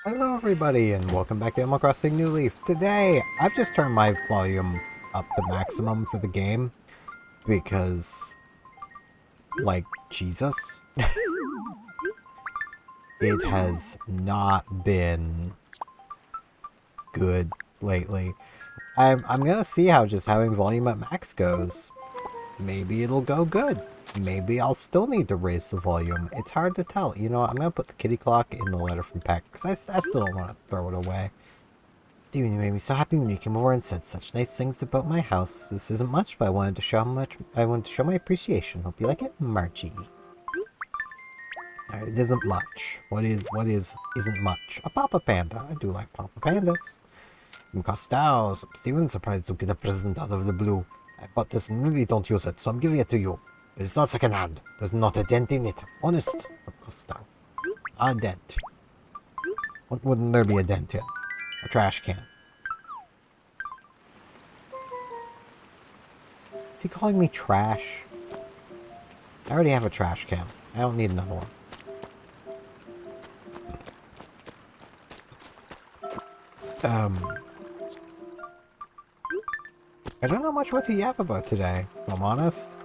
Hello everybody and welcome back to Animal Crossing New Leaf. Today, I've just turned my volume up to maximum for the game because, like, Jesus, it has not been good lately. I'm gonna see how just having volume at max goes. Maybe it'll go good. Maybe I'll still need to raise the volume. It's hard to tell. You know what, I'm gonna put the kitty clock in the letter from Peck because I still don't want to throw it away. Steven, you made me so happy when you came over and said such nice things about my house. This isn't much, but I wanted to show my appreciation. Hope you like it, Margie. Alright, it isn't much. What isn't much? A Papa Panda. I do like Papa Pandas. From Costaus. Steven, surprised to get a present out of the blue. I bought this and really don't use it, so I'm giving it to you. But it's not secondhand. There's not a dent in it. Honest. From Costau. A dent. What wouldn't there be a dent in? A trash can. Is he calling me trash? I already have a trash can. I don't need another one. I don't know much what to yap about today, if I'm honest.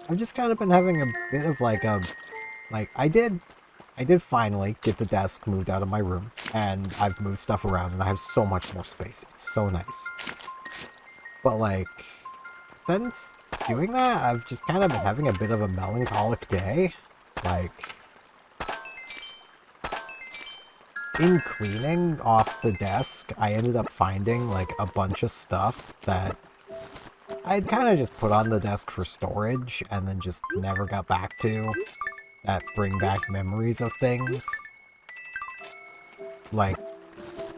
I've just kind of been having a bit of I did finally get the desk moved out of my room, and I've moved stuff around, and I have so much more space. It's so nice. But, like, since doing that, I've just kind of been having a bit of a melancholic day. Like, in cleaning off the desk, I ended up finding, like, a bunch of stuff that I'd kind of just put on the desk for storage, and then just never got back to, that bring back memories of things. Like,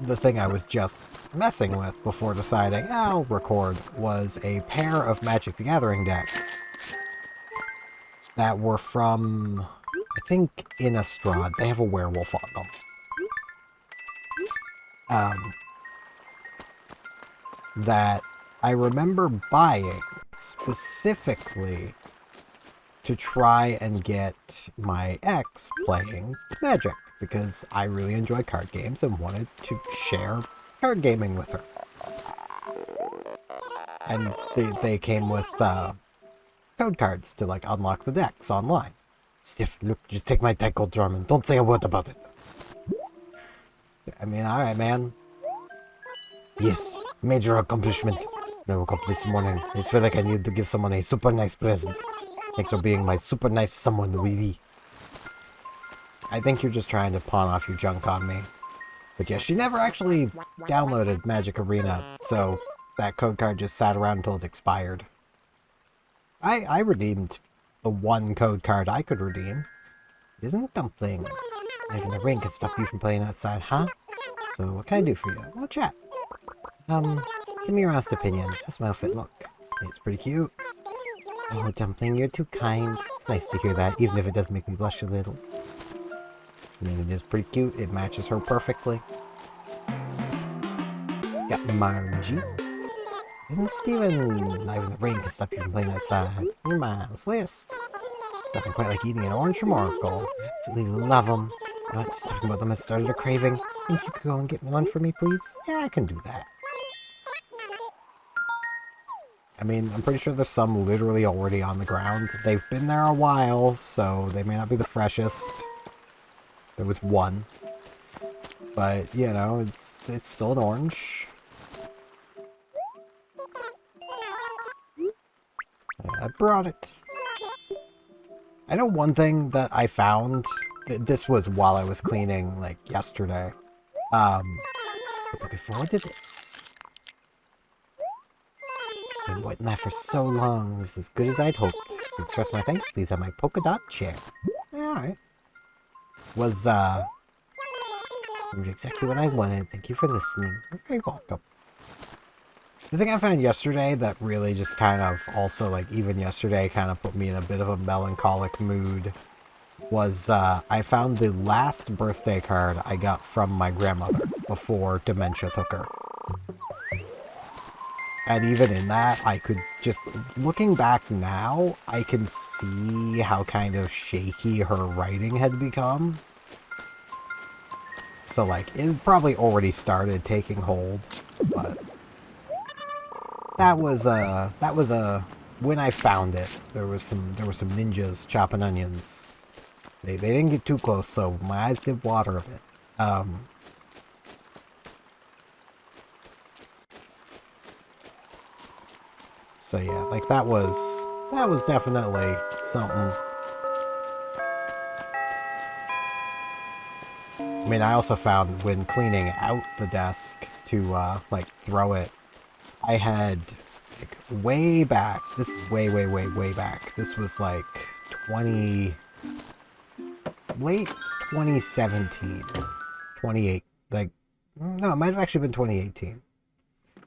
the thing I was just messing with before deciding I'll record was a pair of Magic the Gathering decks that were from, I think, Innistrad. They have a werewolf on them. That I remember buying specifically to try and get my ex playing Magic, because I really enjoy card games and wanted to share card gaming with her. And they came with code cards to, like, unlock the decks online. Stiff, look, just take my deck, old drum, and don't say a word about it. I mean, alright, man. Yes, major accomplishment. I woke up this morning. I feel like I need to give someone a super nice present. Thanks for being my super nice someone, Weeby. I think you're just trying to pawn off your junk on me. But yeah, she never actually downloaded Magic Arena, so that code card just sat around until it expired. I redeemed the one code card I could redeem. It isn't dumpling. Even the rain can stop you from playing outside, huh? So what can I do for you? Well, chat. Give me your honest opinion. How's my outfit look? It's pretty cute. Oh, Dumpling, you're too kind. It's nice to hear that, even if it does make me blush a little. I mean, it is pretty cute. It matches her perfectly. Got Margie. Isn't Steven? Not even the rain can stop you from playing outside. It's your mom's list. It's nothing quite like eating an orange from Oracle. Absolutely love them. I'm not just talking about them. I started a craving. Think you could go and get me one for me, please? Yeah, I can do that. I mean, I'm pretty sure there's some literally already on the ground. They've been there a while, so they may not be the freshest. There was one. But, you know, it's still an orange. I brought it. I know one thing that I found, this was while I was cleaning, like, yesterday. Looking forward to this. I've been waiting that for so long. It was as good as I'd hoped. To express my thanks, please have my polka dot chair. Alright. Was exactly what I wanted. Thank you for listening. You're very welcome. The thing I found yesterday that really just kind of also, like, even yesterday kind of put me in a bit of a melancholic mood was I found the last birthday card I got from my grandmother before dementia took her. And even in that, I could just, looking back now, I can see how kind of shaky her writing had become. So, like, it probably already started taking hold, but that was when I found it, there were some ninjas chopping onions. They didn't get too close, though. My eyes did water a bit. So yeah, like that was definitely something. I mean, I also found when cleaning out the desk to like throw it, I had like way back. This is way back. This was like late 2017, 28. Like no, it might have actually been 2018.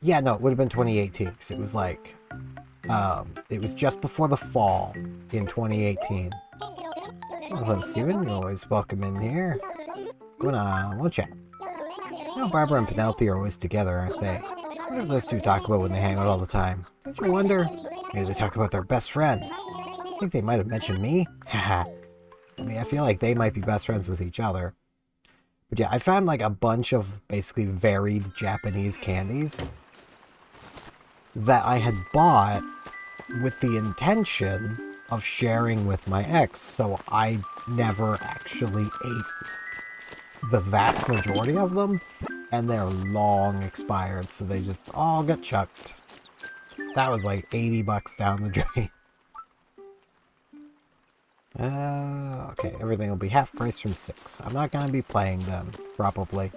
Yeah, no, it would have been 2018 because it was like it was just before the fall in 2018. Hello, Steven. You're always welcome in here. What's going on? We'll chat. You know, Barbara and Penelope are always together, aren't they? What do those two talk about when they hang out all the time? Don't you wonder? Maybe they talk about their best friends. I think they might have mentioned me. Haha. I mean, I feel like they might be best friends with each other. But yeah, I found like a bunch of basically varied Japanese candies that I had bought with the intention of sharing with my ex, so I never actually ate the vast majority of them, and they're long expired, so they just all got chucked. That was like 80 bucks down the drain. Okay, everything will be half price from 6. I'm not gonna be playing them, probably.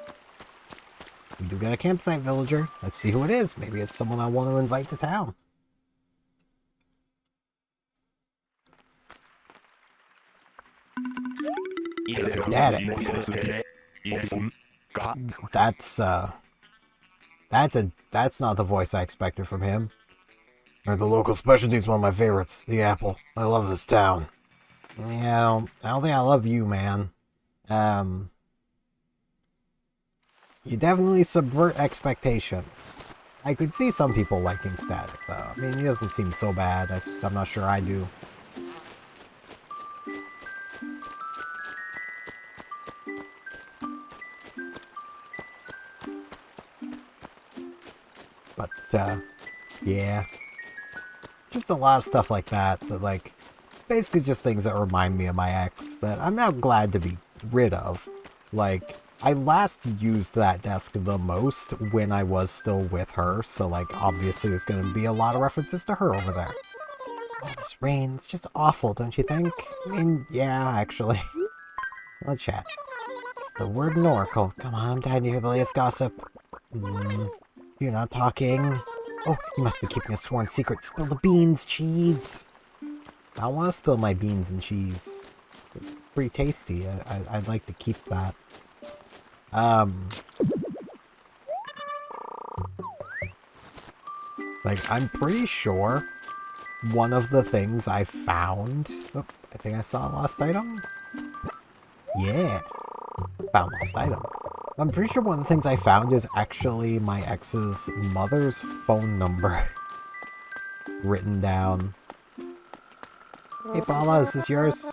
We do got a campsite villager. Let's see who it is. Maybe it's someone I want to invite to town. Static. That's not the voice I expected from him. Or the local specialty is one of my favorites. The apple. I love this town. Yeah, I don't think I love you, man. You definitely subvert expectations. I could see some people liking Static, though. I mean, he doesn't seem so bad. I'm not sure I do. But, yeah. Just a lot of stuff like that, like, basically just things that remind me of my ex that I'm now glad to be rid of. Like, I last used that desk the most when I was still with her, so, like, obviously there's going to be a lot of references to her over there. Oh, this rain, it's just awful, don't you think? I mean, yeah, actually. Let's chat. It's the word and oracle. Come on, I'm dying to hear the latest gossip. You're not talking. Oh, you must be keeping a sworn secret. Spill the beans, cheese. I want to spill my beans and cheese. It's pretty tasty. I'd like to keep that. Like, I'm pretty sure one of the things I found... Oh, I think I saw a lost item. Yeah. Found lost item. I'm pretty sure one of the things I found is actually my ex's mother's phone number. Written down. Hey, Paula, is this yours?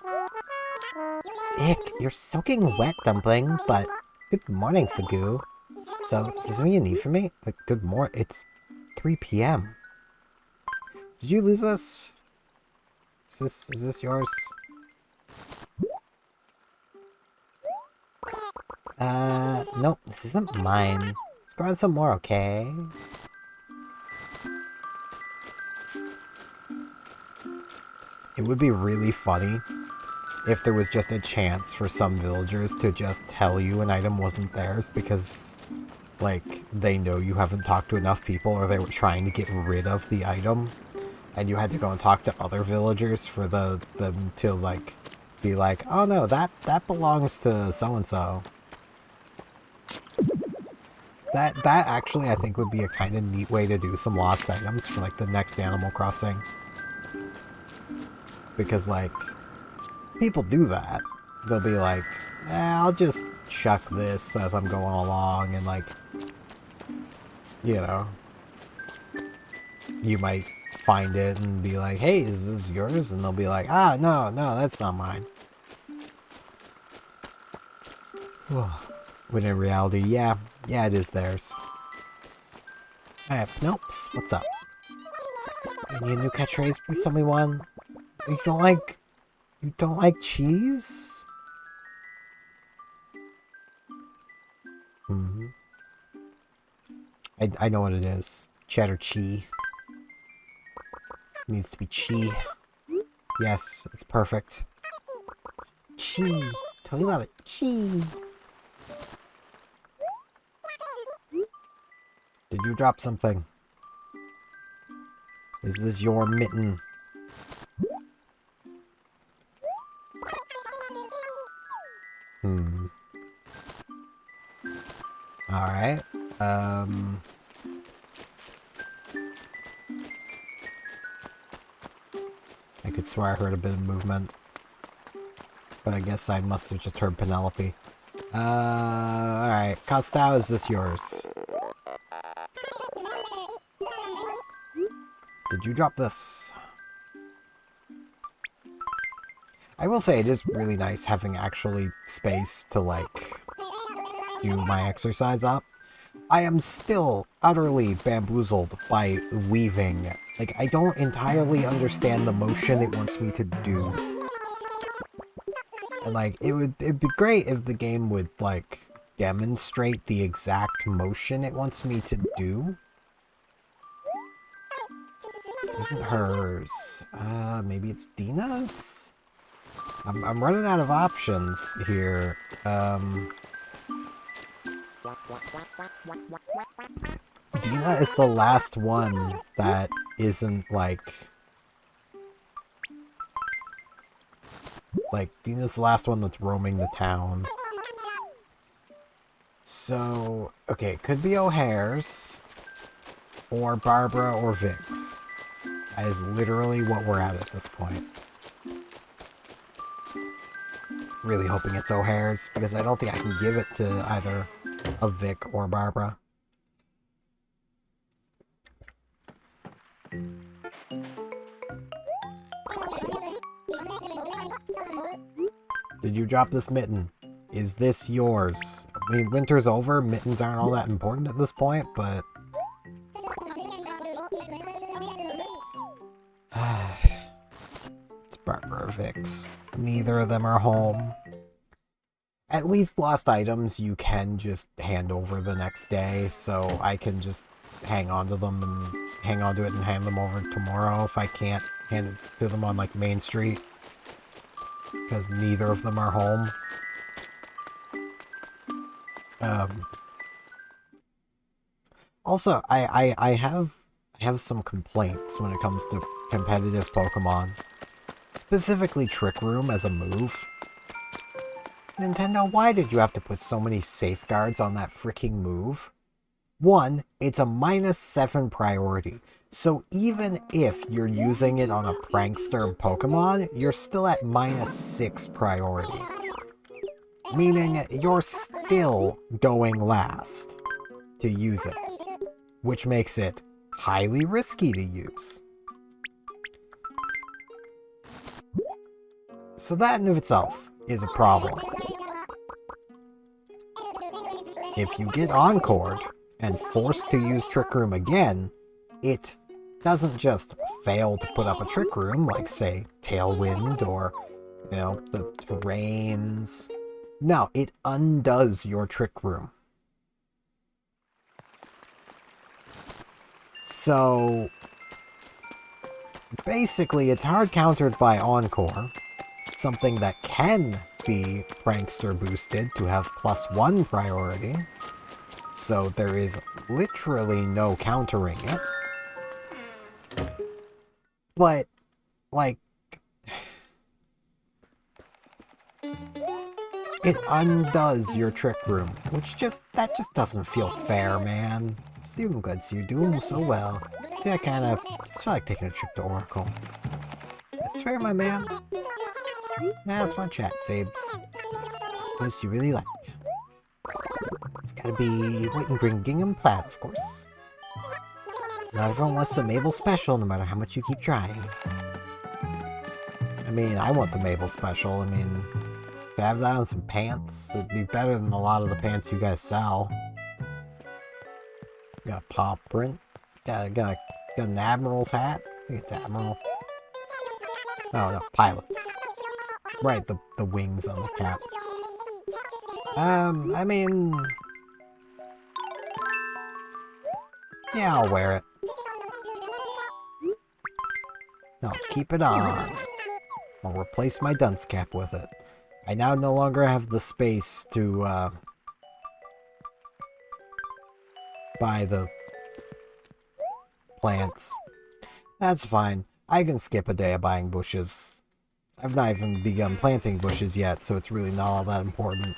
Ick, you're soaking wet, Dumpling, but... Good morning, Fagoo. So, is there something you need from me? Like, good morning. It's 3 p.m. Did you lose this? Is this yours? Nope, this isn't mine. Let's grab some more, okay? It would be really funny if there was just a chance for some villagers to just tell you an item wasn't theirs because, like, they know you haven't talked to enough people or they were trying to get rid of the item and you had to go and talk to other villagers for them to, like, be like, oh no, that belongs to so-and-so. That actually I think would be a kind of neat way to do some lost items for, like, the next Animal Crossing. Because, like, people do that. They'll be like, I'll just chuck this as I'm going along, and, like, you know, you might find it and be like, hey, is this yours? And they'll be like, no, that's not mine. When in reality, yeah, it is theirs. Alright, nope. What's up? You need a new catchphrase? Please tell me one. You don't like cheese? Mm-hmm. I know what it is. Cheddar cheese. It needs to be cheese. Yes, it's perfect. Cheese. Totally love it. Cheese. Did you drop something? Is this your mitten? Alright. I could swear I heard a bit of movement. But I guess I must have just heard Penelope. Alright. Costa, is this yours? Did you drop this? I will say it is really nice having actually space to, like, do my exercise up. I am still utterly bamboozled by weaving. Like, I don't entirely understand the motion it wants me to do. And, like, it'd be great if the game would, like, demonstrate the exact motion it wants me to do. This isn't hers. Maybe it's Dina's? I'm running out of options here. Dina is the last one that isn't, like, Dina's the last one that's roaming the town. So, okay, it could be O'Hare's, or Barbara, or Vic's. That is literally what we're at this point. Really hoping it's O'Hare's, because I don't think I can give it to either a Vic or Barbara. Did you drop this mitten? Is this yours? I mean, winter's over, mittens aren't all that important at this point, but... It's Barbara or Vic's. Neither of them are home. At least lost items you can just hand over the next day, so I can just hang on to them and hang on to it and hand them over tomorrow if I can't hand it to them on, like, Main Street. Because neither of them are home. Also, I have some complaints when it comes to competitive Pokemon. Specifically Trick Room as a move. Nintendo, why did you have to put so many safeguards on that freaking move? One, it's a -7 priority. So even if you're using it on a prankster Pokemon, you're still at -6 priority. Meaning you're still going last to use it. Which makes it highly risky to use. So that in of itself is a problem. If you get encored and forced to use Trick Room again, it doesn't just fail to put up a Trick Room, like, say, Tailwind or, you know, the Terrains. No, it undoes your Trick Room. So, basically, it's hard countered by Encore, something that can be Prankster boosted to have +1 priority. So there is literally no countering it. But, like, it undoes your Trick Room, which that just doesn't feel fair, man. Steven Glitz, you're doing so well. Yeah, I kind of just feel like taking a trip to Oracle. That's fair, my man. That's fun chat, Sabes. Place you really liked. It's gotta be white and green gingham plaid, of course. Not everyone wants the Mabel special, no matter how much you keep trying. I mean, I want the Mabel special. I mean, Could have that on some pants. It'd be better than a lot of the pants you guys sell. Got a paw print. Got an admiral's hat. I think it's admiral. Oh no, pilots. Right, the wings on the cap. I mean, yeah, I'll wear it. No, keep it on. I'll replace my dunce cap with it. I now no longer have the space to buy the plants. That's fine. I can skip a day of buying bushes. I've not even begun planting bushes yet, so it's really not all that important.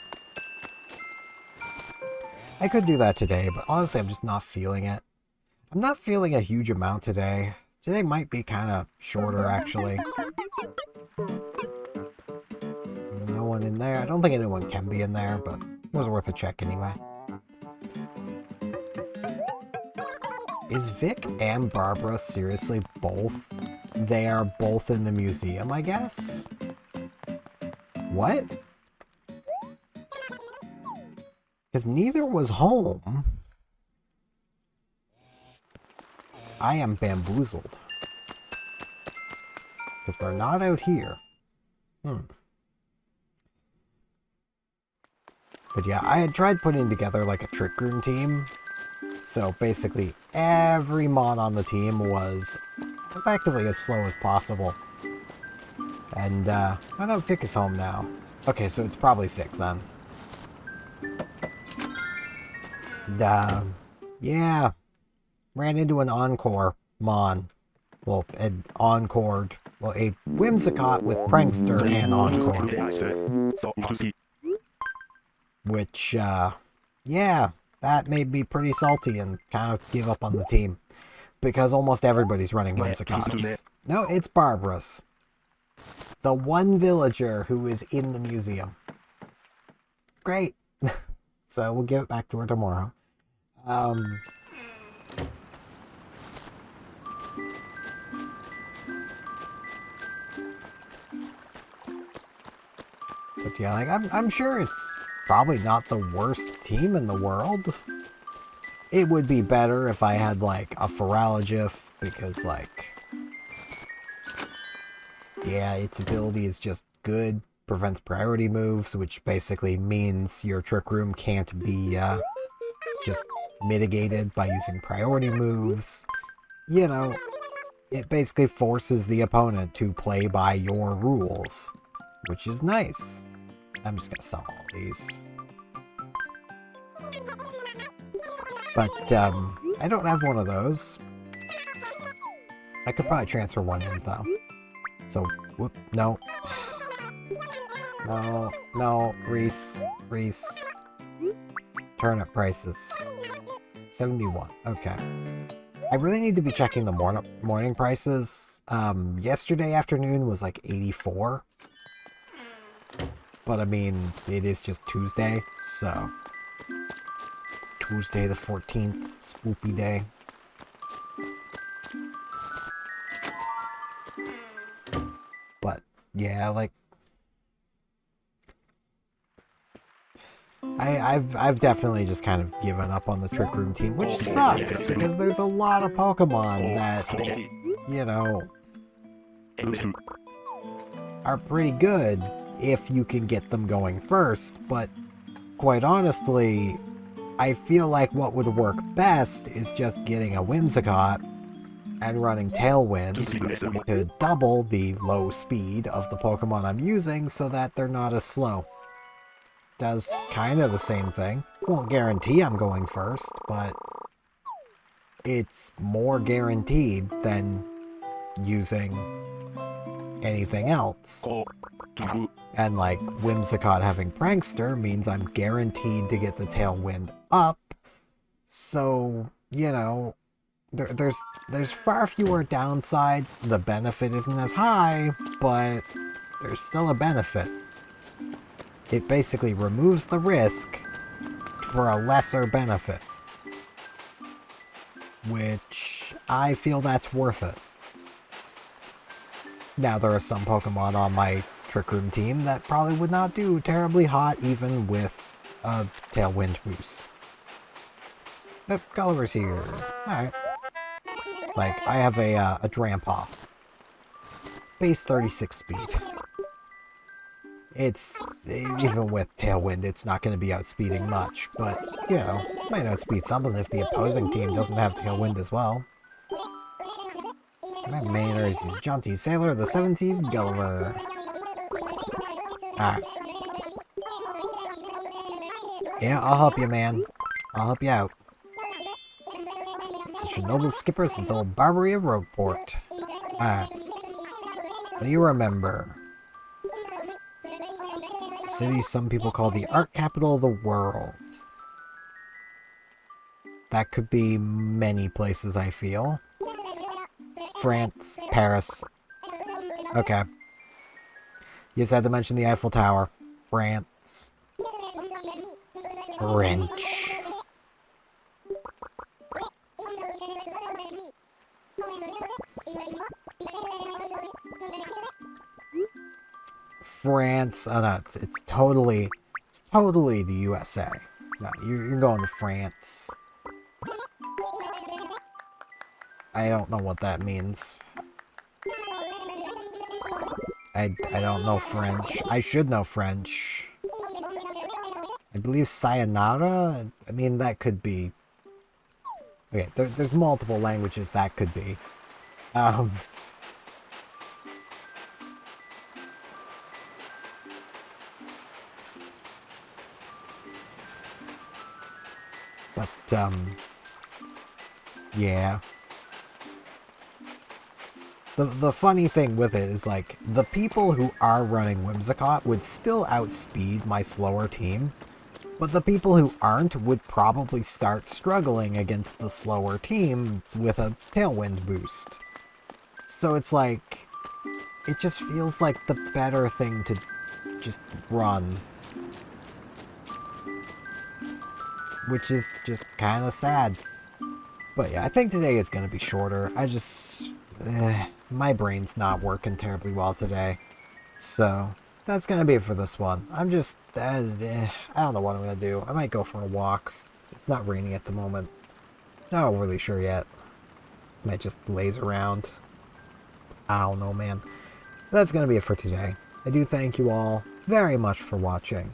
I could do that today, but honestly, I'm just not feeling it. I'm not feeling a huge amount today. Today might be kind of shorter, actually. No one in there. I don't think anyone can be in there, but it was worth a check anyway. Is Vic and Barbara seriously both? They are both in the museum, I guess? What? Because neither was home. I am bamboozled. Because they're not out here. But yeah, I had tried putting together like a trick room team. So basically every mod on the team was effectively as slow as possible. And I know Vic is home now. Okay, so it's probably Vic then. And, yeah. Ran into an Encore Mon. Well, an Encored. Well, a Whimsicott with Prankster and Encore. Which, yeah, that made me pretty salty and kind of give up on the team. Because almost everybody's running Whimsicotts. No, it's Barbara's. The one villager who is in the museum. Great. So we'll give it back to her tomorrow. But yeah, like I'm sure it's probably not the worst team in the world. It would be better if I had like a Feralogif, because like, yeah, its ability is just good, prevents priority moves, which basically means your trick room can't be just mitigated by using priority moves. You know, it basically forces the opponent to play by your rules, which is nice. I'm just gonna sell all these. But, I don't have one of those. I could probably transfer one in, though. So, whoop, no. No, Reese. Turnip prices. 71, okay. I really need to be checking the morning prices. Yesterday afternoon was like 84. But I mean, it is just Tuesday, so it's Tuesday the 14th, spoopy day. But yeah, like I've definitely just kind of given up on the trick room team, which sucks because there's a lot of Pokemon that, you know, are pretty good if you can get them going first, but quite honestly, I feel like what would work best is just getting a Whimsicott and running Tailwind to double the low speed of the Pokemon I'm using so that they're not as slow. Does kind of the same thing. Won't guarantee I'm going first, but it's more guaranteed than using anything else. And like Whimsicott having Prankster means I'm guaranteed to get the Tailwind up. So, you know, there's far fewer downsides. The benefit isn't as high, but there's still a benefit. It basically removes the risk for a lesser benefit. Which I feel that's worth it. Now there are some Pokemon on my Trick Room team that probably would not do terribly hot even with a tailwind boost. Yep, Gulliver's here. Alright. Like, I have a Drampa. Base 36 speed. It's, even with tailwind, it's not going to be outspeeding much, but, you know, might outspeed something if the opposing team doesn't have tailwind as well. My Mainers is Jaunty Sailor, the 70s Gulliver. Alright. Yeah, I'll help you, man. I'll help you out. Such a noble skipper since old Barbary of Rogueport. Alright. What do you remember? City some people call the art capital of the world. That could be many places, I feel. France, Paris. Okay. You just had to mention the Eiffel Tower. France. French. France. Oh no, it's totally the USA. No, you're going to France. I don't know what that means. I don't know French. I should know French. I believe sayonara? I mean, that could be... Okay, there's multiple languages that could be. But, yeah. The funny thing with it is, like, the people who are running Whimsicott would still outspeed my slower team, but the people who aren't would probably start struggling against the slower team with a tailwind boost. So it's like, it just feels like the better thing to just run. Which is just kind of sad. But yeah, I think today is going to be shorter. I just... my brain's not working terribly well today. So, that's going to be it for this one. I'm just... I don't know what I'm going to do. I might go for a walk. It's not raining at the moment. Not really sure yet. Might just laze around. I don't know, man. That's going to be it for today. I do thank you all very much for watching.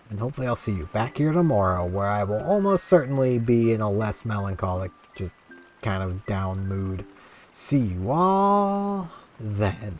And hopefully I'll see you back here tomorrow, where I will almost certainly be in a less melancholic, just kind of down mood. See you all then.